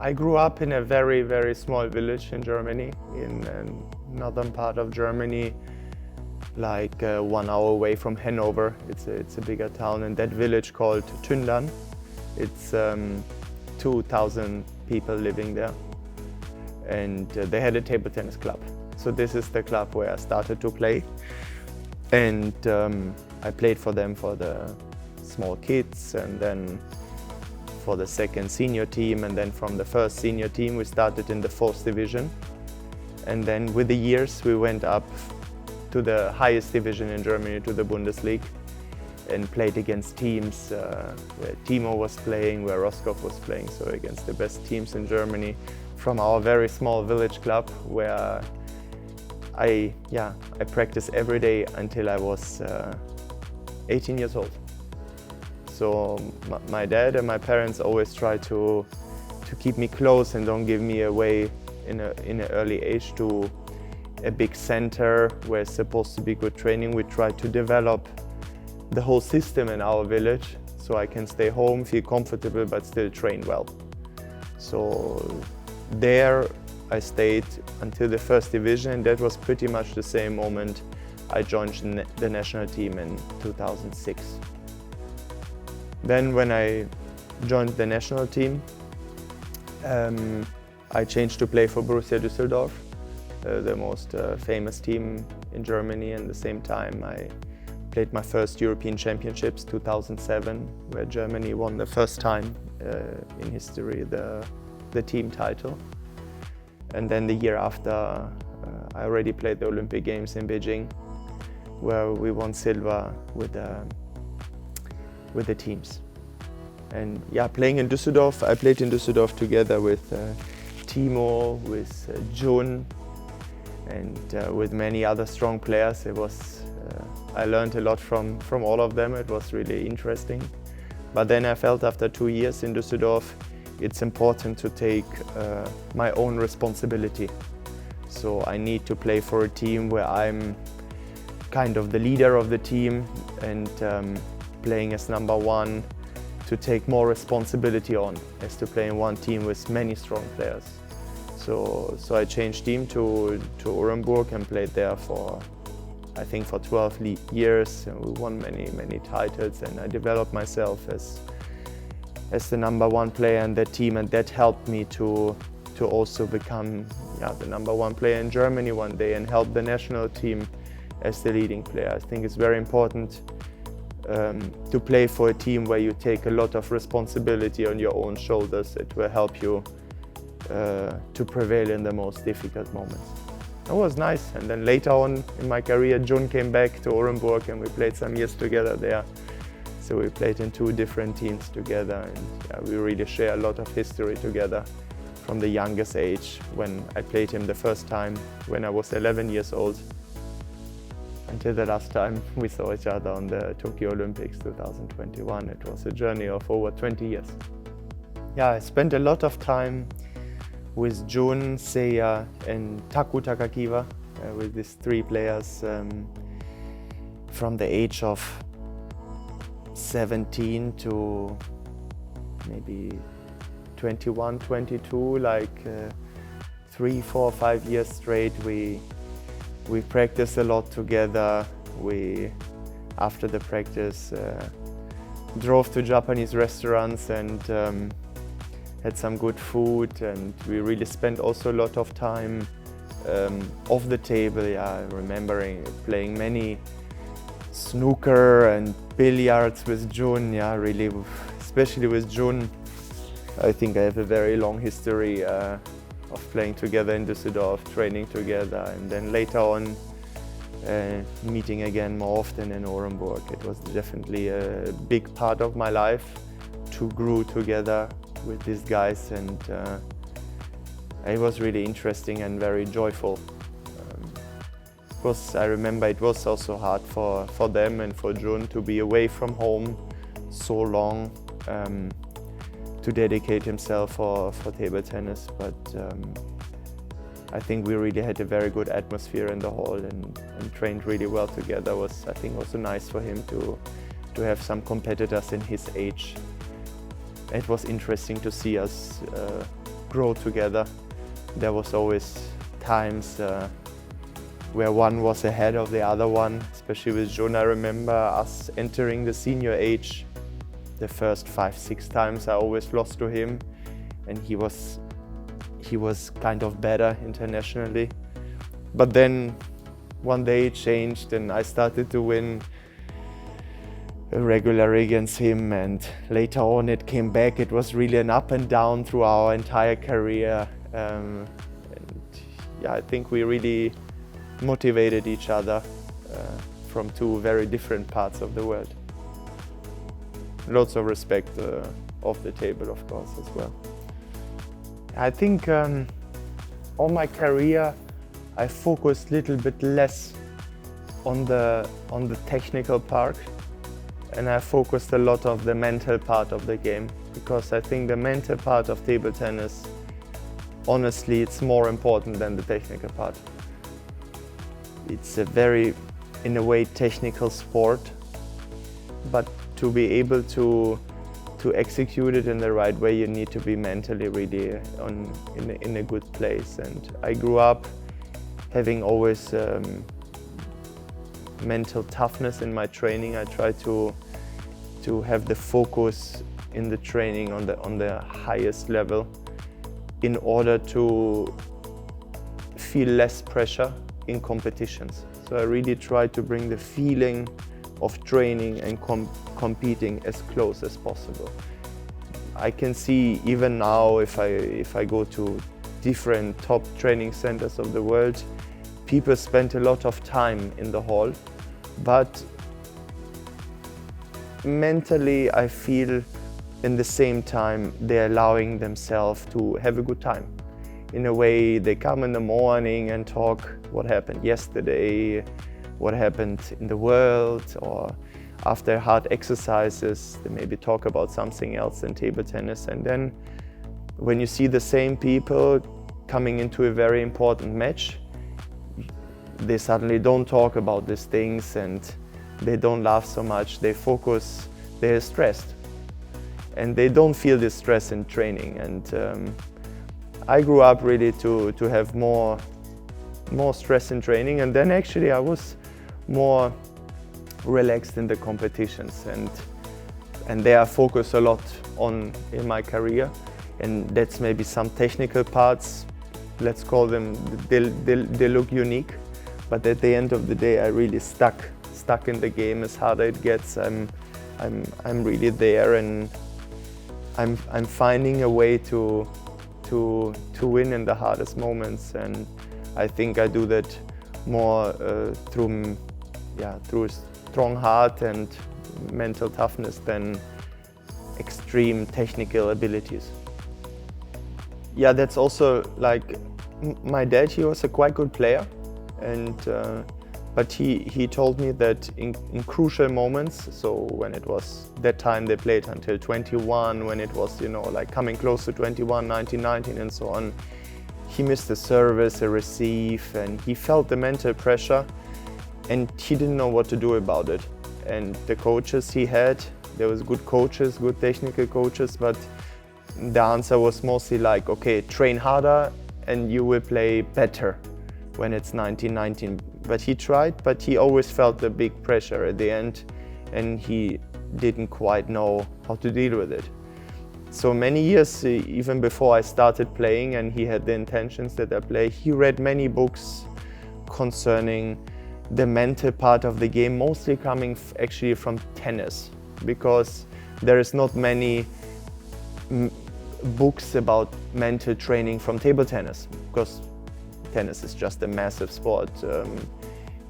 I grew up in a very, very small village in Germany, in a northern part of Germany, like 1 hour away from Hanover. It's a bigger town, and that village called Tündern. It's 2,000 people living there, and they had a table tennis club. So this is the club where I started to play, and I played for them for the small kids, and then for the second senior team, and then from the first senior team we started in the 4th division, and then with the years we went up to the highest division in Germany, to the Bundesliga, and played against teams where Timo was playing, where Roskopf was playing, so against the best teams in Germany from our very small village club, where I practiced every day until I was 18 years old. So my dad and my parents always try to keep me close and don't give me away in an early age to a big center where it's supposed to be good training. We try to develop the whole system in our village so I can stay home, feel comfortable, but still train well. So there I stayed until the 1st division, and that was pretty much the same moment I joined the national team in 2006. Then when I joined the national team, I changed to play for Borussia Düsseldorf, the most famous team in Germany. And at the same time I played my first European Championships, 2007, where Germany won the first time in history the team title. And then the year after, I already played the Olympic Games in Beijing, where we won silver with the teams. And yeah, playing in Düsseldorf, I played in Düsseldorf together with Timo, with Jun, and with many other strong players. It was I learned a lot from all of them. It was really interesting. But then I felt after 2 years in Düsseldorf, it's important to take my own responsibility. So I need to play for a team where I'm kind of the leader of the team, and playing as number 1 to take more responsibility on, as to play in one team with many strong players. So I changed team to Orenburg and played there for, I think, for 12 years, and we won many titles, and I developed myself as the number 1 player in that team, and that helped me to also become the number 1 player in Germany one day and help the national team as the leading player. I think it's very important to play for a team where you take a lot of responsibility on your own shoulders. It will help you to prevail in the most difficult moments. It was nice, and then later on in my career, Jun came back to Orenburg and we played some years together there. So we played in 2 different teams together, and we really share a lot of history together from the youngest age, when I played him the first time when I was 11 years old, until the last time we saw each other on the Tokyo Olympics 2021. It was a journey of over 20 years. Yeah, I spent a lot of time with Jun, Seiya and Taku Takakiwa, with these 3 players from the age of 17 to maybe 21, 22, like 3, 4, 5 years straight. We practiced a lot together. We, after the practice, drove to Japanese restaurants and had some good food, and we really spent also a lot of time off the table. Yeah, remembering playing many snooker and billiards with Jun. Yeah, really, especially with Jun. I think I have a very long history of playing together in Düsseldorf, training together, and then later on meeting again more often in Orenburg. It was definitely a big part of my life to grow together with these guys, and it was really interesting and very joyful. I remember it was also hard for them and for Jun to be away from home so long, to dedicate himself for table tennis, but I think we really had a very good atmosphere in the hall and trained really well together. It was, I think, also nice for him to have some competitors in his age. It was interesting to see us grow together. There was always times where one was ahead of the other one, especially with John. I remember us entering the senior age. The first 5-6 times I always lost to him, and he was kind of better internationally. But then one day it changed and I started to win regularly against him, and later on it came back. It was really an up and down through our entire career. And yeah, I think we really motivated each other from two very different parts of the world. Lots of respect off the table, of course, as well. I think all my career I focused a little bit less on the technical part, and I focused a lot on the mental part of the game, because I think the mental part of table tennis, honestly, it's more important than the technical part. It's a very, in a way, technical sport, but to be able to execute it in the right way, you need to be mentally really in a good place. And I grew up having always mental toughness in my training. I try to have the focus in the training on the highest level in order to feel less pressure in competitions. So I really try to bring the feeling of training and competing as close as possible. I can see even now, if I go to different top training centers of the world, people spend a lot of time in the hall, but mentally I feel in the same time they're allowing themselves to have a good time. In a way, they come in the morning and talk what happened yesterday, what happened in the world, or after hard exercises, they maybe talk about something else than table tennis. And then when you see the same people coming into a very important match, they suddenly don't talk about these things and they don't laugh so much. They focus, they're stressed, and they don't feel this stress in training. And I grew up really to have more stress in training, and then actually I was more relaxed in the competitions, and there I focus a lot on in my career, and that's maybe some technical parts, let's call them, they look unique, but at the end of the day I really stuck in the game. As harder it gets, I'm really there, and I'm finding a way to win in the hardest moments, and I think I do that more through a strong heart and mental toughness than extreme technical abilities. Yeah, that's also like my dad. He was a quite good player, and but he told me that in crucial moments, so when it was that time they played until 21, when it was, you know, like coming close to 21, 19, and so on, he missed a service, a receive, and he felt the mental pressure, and he didn't know what to do about it. And the coaches he had, there was good coaches, good technical coaches, but the answer was mostly like, okay, train harder and you will play better when it's 19. But he tried, but he always felt the big pressure at the end, and he didn't quite know how to deal with it. So many years, even before I started playing and he had the intentions that I play, he read many books concerning the mental part of the game, mostly coming actually from tennis, because there is not many books about mental training from table tennis, because tennis is just a massive sport,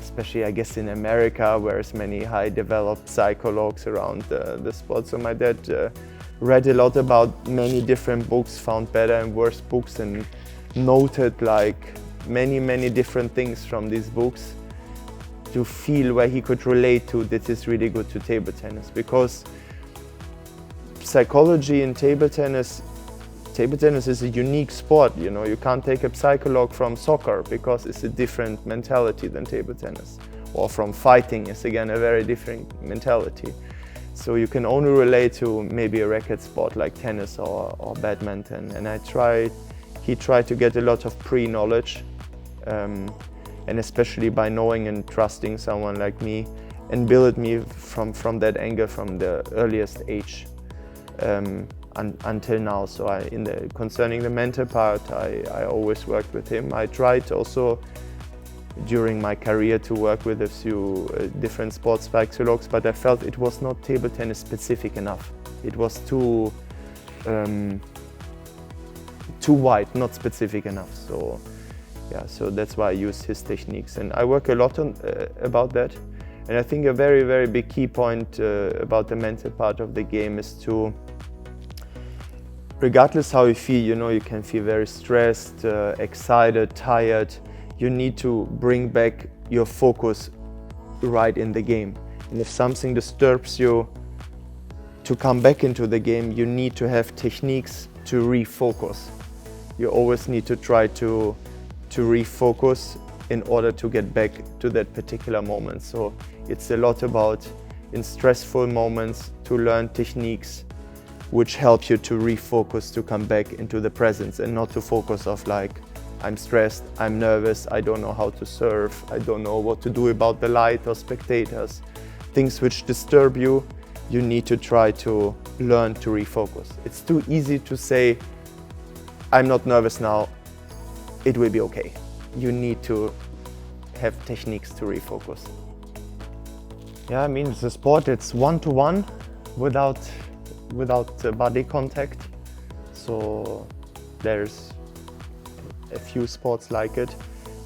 especially I guess in America, where there's many high developed psychologues around the sport. So my dad read a lot about many different books, found better and worse books, and noted like many different things from these books to feel where he could relate to that is really good to table tennis. Because psychology in table tennis is a unique sport, you know. You can't take a psychologue from soccer because it's a different mentality than table tennis. Or from fighting is again a very different mentality. So you can only relate to maybe a racket sport like tennis or badminton. And I tried he tried to get a lot of pre-knowledge, and especially by knowing and trusting someone like me, and build me from that angle from the earliest age until now. So concerning the mental part, I always worked with him. I tried also during my career to work with a few different sports psychologues, but I felt it was not table tennis specific enough. It was too wide, not specific enough. So yeah, so that's why I use his techniques, and I work a lot on about that. And I think a very, very big key point about the mental part of the game is to, regardless how you feel, you can feel very stressed, excited, tired. You need to bring back your focus right in the game. And if something disturbs you, to come back into the game, you need to have techniques to refocus. You always need to try to refocus in order to get back to that particular moment. So it's a lot about, in stressful moments, to learn techniques which help you to refocus, to come back into the presence, and not to focus of like, I'm stressed, I'm nervous, I don't know how to serve, I don't know what to do about the light or spectators. Things which disturb you, you need to try to learn to refocus. It's too easy to say, I'm not nervous now, it will be okay. You need to have techniques to refocus. Yeah, I mean, it's a sport, it's one-to-one without body contact. So there's a few sports like it.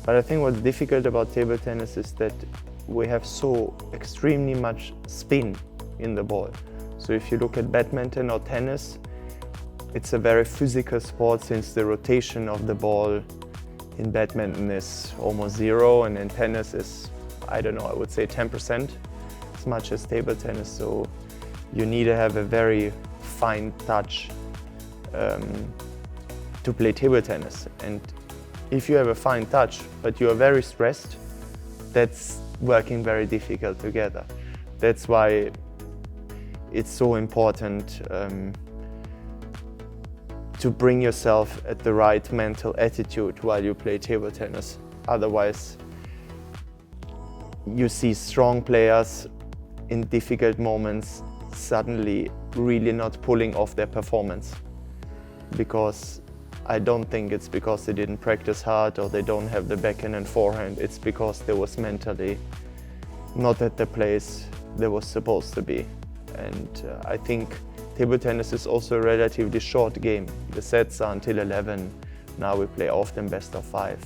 But I think what's difficult about table tennis is that we have so extremely much spin in the ball. So if you look at badminton or tennis, it's a very physical sport, since the rotation of the ball in badminton is almost zero, and in tennis is, I don't know, I would say 10% as much as table tennis. So you need to have a very fine touch to play table tennis. And if you have a fine touch, but you are very stressed, that's working very difficult together. That's why it's so important to bring yourself at the right mental attitude while you play table tennis. Otherwise, you see strong players in difficult moments suddenly really not pulling off their performance. Because I don't think it's because they didn't practice hard or they don't have the backhand and forehand. It's because they was mentally not at the place they was supposed to be. And I think table tennis is also a relatively short game. The sets are until 11. Now we play often best of 5.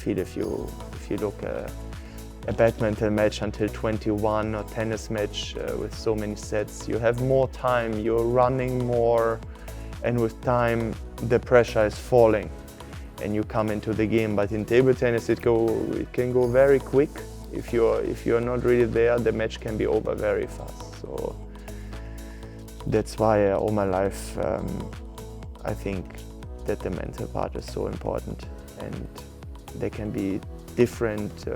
If you look a badminton match until 21 or tennis match with so many sets, you have more time, you're running more, and with time the pressure is falling and you come into the game. But in table tennis it can go very quick. If you're not really there, the match can be over very fast. So that's why all my life I think that the mental part is so important, and there can be different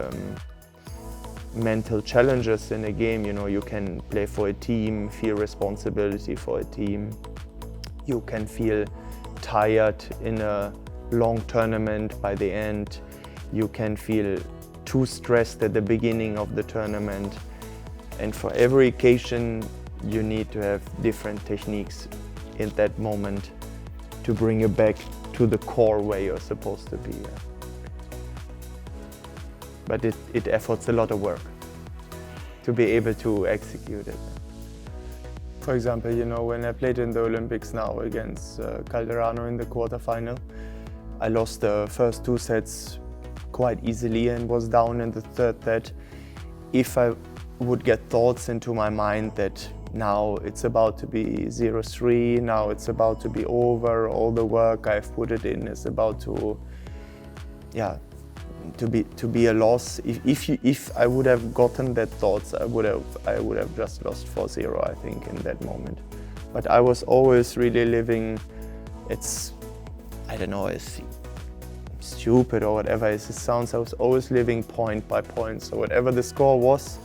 mental challenges in a game. You can play for a team, feel responsibility for a team. You can feel tired in a long tournament by the end. You can feel too stressed at the beginning of the tournament. And for every occasion, you need to have different techniques in that moment to bring you back to the core where you're supposed to be. But it efforts a lot of work to be able to execute it. For example, when I played in the Olympics now against Calderano in the quarterfinal, I lost the first 2 sets quite easily and was down in the third set. If I would get thoughts into my mind that now it's about to be 0-3, now it's about to be over, all the work I've put it in is about to be a loss. If I would have gotten that thoughts, I would have just lost 4-0, I think, in that moment. But I was always really living, I don't know, it's stupid or whatever it sounds, I was always living point by point. So whatever the score was,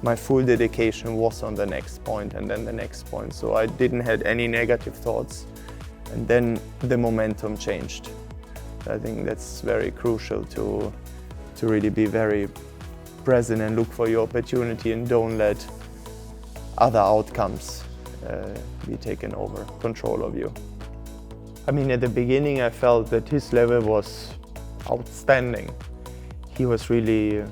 my full dedication was on the next point and then the next point. So I didn't have any negative thoughts. And then the momentum changed. I think that's very crucial to really be very present and look for your opportunity and don't let other outcomes be taken over control of you. I mean, at the beginning I felt that his level was outstanding. He was really,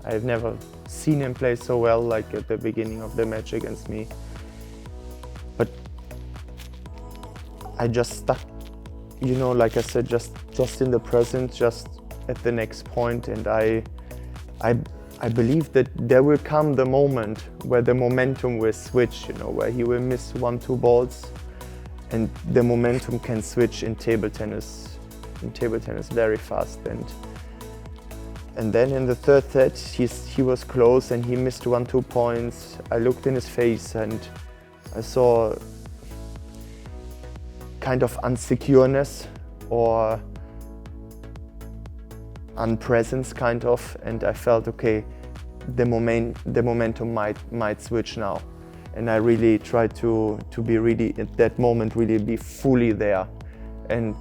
I've never seen him play so well like at the beginning of the match against me. But I just stuck, you know, like I said, just in the present, just at the next point, and I believe that there will come the moment where the momentum will switch, you know, where he will miss 1-2 balls, and the momentum can switch in table tennis very fast. And then in the third set, he was close and he missed 1-2 points. I looked in his face and I saw kind of unsecureness or unpresence kind of, and I felt, okay, the momentum might switch now. And I really tried to be really, at that moment, really be fully there. And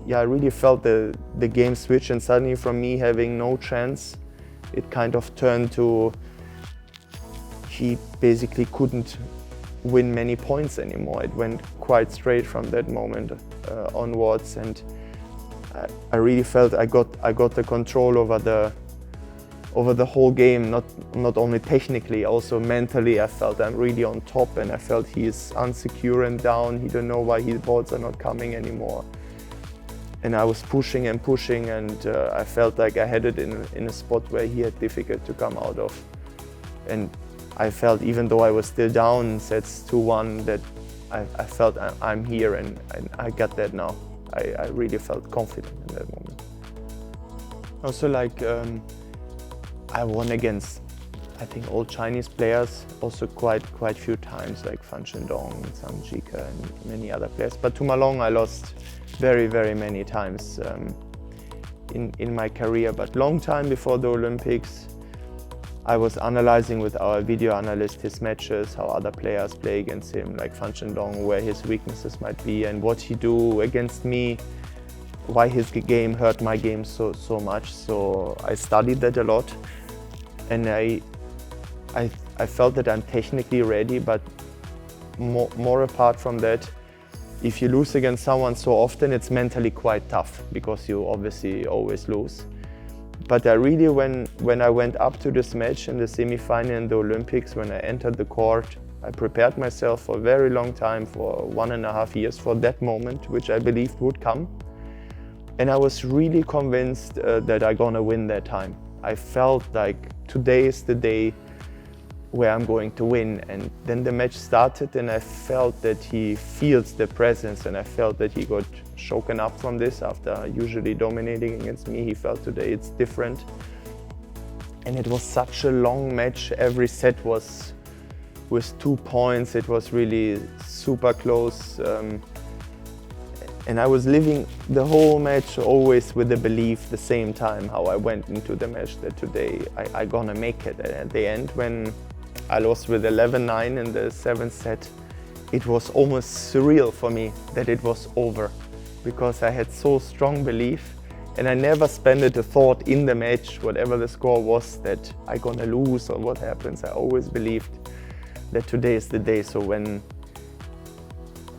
yeah, I really felt the game switch, and suddenly from me having no chance, it kind of turned to he basically couldn't win many points anymore. It went quite straight from that moment onwards, and I really felt I got the control over the whole game, not only technically, also mentally. I felt I'm really on top, and I felt he's unsecure and down. He don't know why his balls are not coming anymore. And I was pushing and pushing, and I felt like I had it in a spot where he had difficult to come out of. And I felt, even though I was still down sets 2-1, that I felt I'm here, and I got that now. I really felt confident in that moment. Also, like, I won against, I think, all Chinese players, also quite few times, like Fan Shendong, Zhang Jike, and many other players. But to Malong I lost very, very many times in my career. But long time before the Olympics, I was analyzing with our video analyst his matches, how other players play against him, like Fan Shendong, where his weaknesses might be and what he do against me, why his game hurt my game so much. So I studied that a lot, and I felt that I'm technically ready, but more apart from that, if you lose against someone so often, it's mentally quite tough, because you obviously always lose. But I really, when I went up to this match in the semi-final in the Olympics, when I entered the court, I prepared myself for a very long time, for 1.5 years, for that moment, which I believed would come. And I was really convinced that I'm gonna win that time. I felt like today is the day where I'm going to win. And then the match started, and I felt that he feels the presence, and I felt that he got shaken up from this after usually dominating against me. He felt today it's different. And it was such a long match. Every set was with 2 points. It was really super close. And I was living the whole match always with the belief, the same time, how I went into the match, that today I gonna make it. And at the end, when I lost with 11-9 in the 7th set, it was almost surreal for me that it was over, because I had so strong belief, and I never spent a thought in the match, whatever the score was, that I gonna lose or what happens. I always believed that today is the day. So when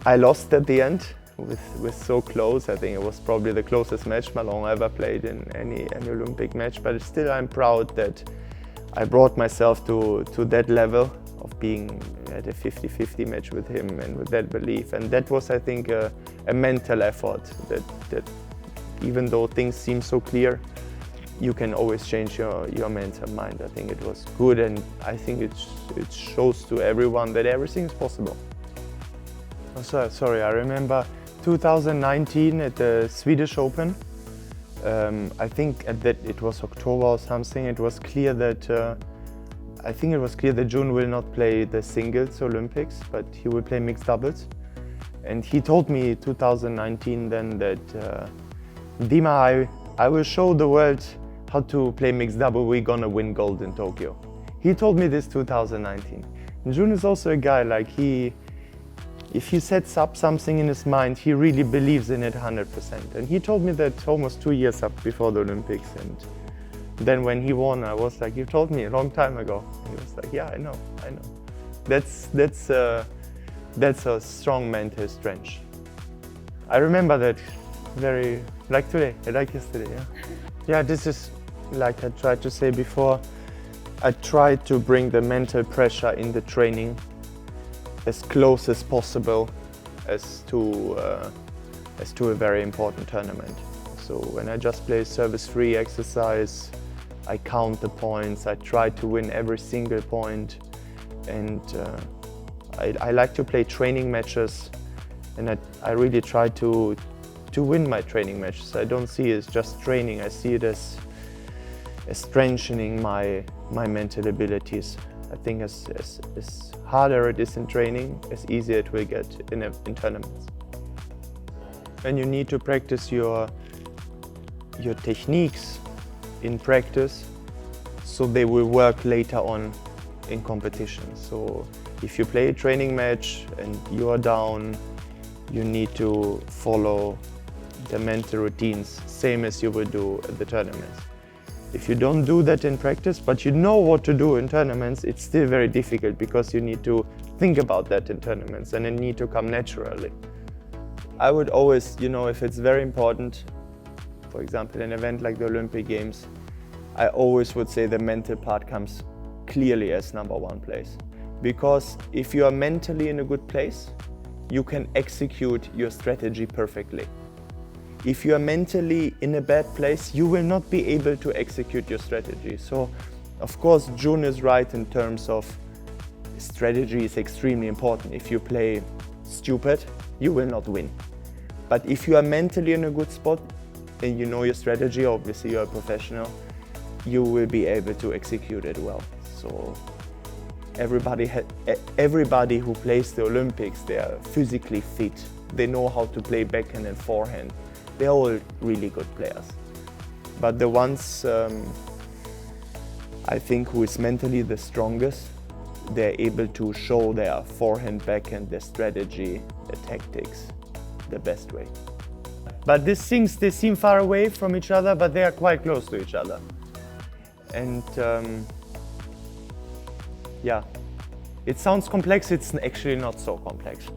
I lost at the end, with so close, I think it was probably the closest match Malong ever played in any Olympic match, but still I'm proud that I brought myself to that level of being at a 50-50 match with him, and with that belief. And that was, I think, a mental effort, that even though things seem so clear, you can always change your mental mind. I think it was good, and I think it shows to everyone that everything is possible. Oh, sorry, I remember 2019 at the Swedish Open. I think at that, it was October or something, it was clear that I think it was clear that Jun will not play the singles Olympics, but he will play mixed doubles. And he told me 2019 then that Dima, I will show the world how to play mixed double. We're gonna win gold in Tokyo. He told me this 2019. And Jun is also a guy, like, he if he sets up something in his mind, he really believes in it 100%. And he told me that almost 2 years up before the Olympics. And then when he won, I was like, you told me a long time ago. And he was like, yeah, I know. That's a strong mental strength. I remember that very, like today, like yesterday, yeah. Yeah, this is, like I tried to say before, I tried to bring the mental pressure in the training as close as possible as to a very important tournament. So when I just play service-free exercise, I count the points, I try to win every single point, and I like to play training matches, and I really try to win my training matches. I don't see it as just training, I see it as strengthening my mental abilities. I think as harder it is in training, as easier it will get in tournaments. And you need to practice your techniques in practice so they will work later on in competition. So if you play a training match and you are down, you need to follow the mental routines, same as you would do at the tournaments. If you don't do that in practice, but you know what to do in tournaments, it's still very difficult because you need to think about that in tournaments and it need to come naturally. I would always, if it's very important, for example, an event like the Olympic Games, I always would say the mental part comes clearly as number one place. Because if you are mentally in a good place, you can execute your strategy perfectly. If you are mentally in a bad place, you will not be able to execute your strategy. So, of course, June is right in terms of strategy is extremely important. If you play stupid, you will not win. But if you are mentally in a good spot and you know your strategy, obviously you're a professional, you will be able to execute it well. So everybody who plays the Olympics, they are physically fit. They know how to play backhand and forehand. They're all really good players. But the ones I think who is mentally the strongest, they're able to show their forehand, backhand, their strategy, their tactics the best way. But these things, they seem far away from each other, but they are quite close to each other. And yeah, it sounds complex, it's actually not so complex.